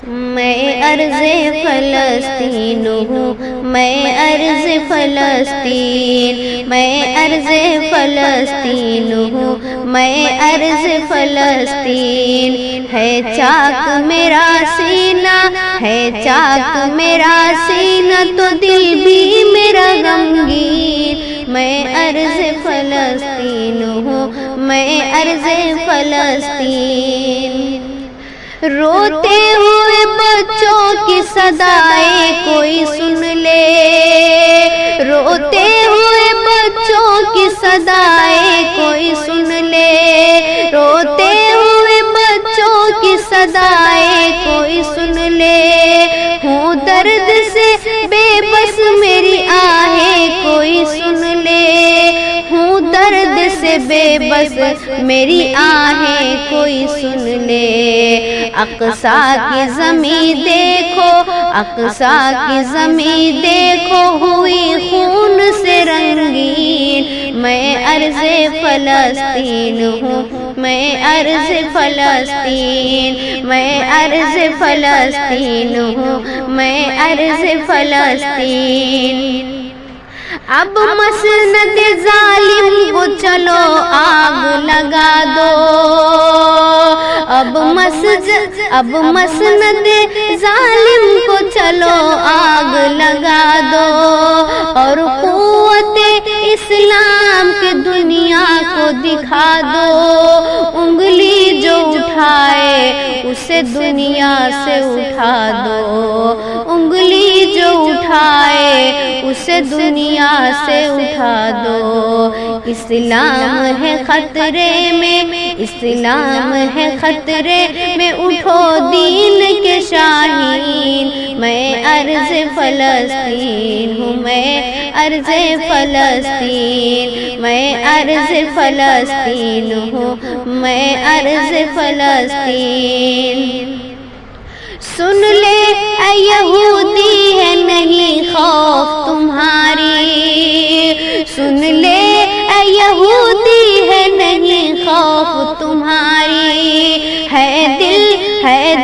میں ارض فلسطین ہوں، میں ارض فلسطین، میں ارض فلسطین ہوں، میں ارض فلسطین۔ ہے چاک میرا سینہ، ہے چاک میرا سینہ، تو دل بھی میرا غمگین۔ میں ارض فلسطین ہوں، میں ارض فلسطین۔ روتے ہوئے بچوں کی صدائیں کوئی سن لے، روتے ہوئے بچوں کی صدائیں کوئی سن لے، روتے ہوئے بچوں کی صدائیں کوئی سن لے۔ ہوں درد سے بے بس میری آہیں کوئی سن لے، ہوں درد سے بے بس میری آہیں کوئی سن لے۔ اقصیٰ کی زمین دیکھو، اقصیٰ کی زمین دیکھو، ہوئی خون سے رنگین۔ میں ارض فلسطین ہوں، میں ارض فلسطین، میں ارض فلسطین ہوں، میں ارض فلسطین۔ اب مسند ظالم کو چلو آگ لگا دو، اب مسند ظالم کو چلو آگ لگا دو، اور قوت اسلام کے دنیا کو دکھا دو۔ انگلی جو اٹھائے اسے دنیا سے اٹھا دو، انگلی جو اٹھائے اسے دنیا سے اٹھا دو۔ اسلام ہے خطرے میں، اسلام ہے خطرے میں، اٹھو دین کے شاہین۔ میں ارض فلسطین ہوں، میں ارض فلسطین، میں ارض فلسطین ہوں، میں ارض فلسطین۔ سن لے اے یہودی ہے نہیں خوف تمہاری، سن لے اے یہودی ہے نہیں خوف تمہاری، ہے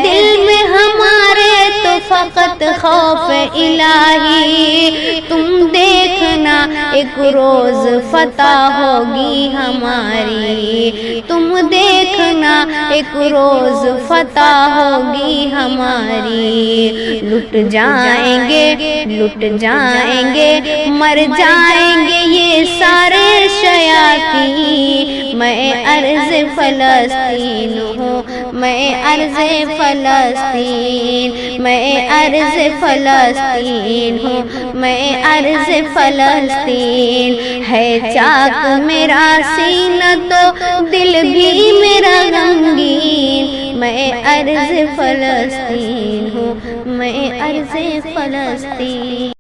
دل میں ہمارے تو فقط خوف الہی۔ تم دیکھنا ایک روز فتح ہوگی ہماری، تم دیکھنا ایک روز فتح ہوگی ہماری۔ لٹ جائیں گے، لٹ جائیں گے، مر جائیں گے یہ سارے شیاطین۔ میں ارض فلسطین ہوں، میں ارض فلسطین، میں ارض فلسطین ہوں، میں ارض فلسطین۔ ہے چاک میرا سینہ تو دل بھی میرا غمگین۔ میں ارض فلسطین ہوں، میں ارض فلسطین۔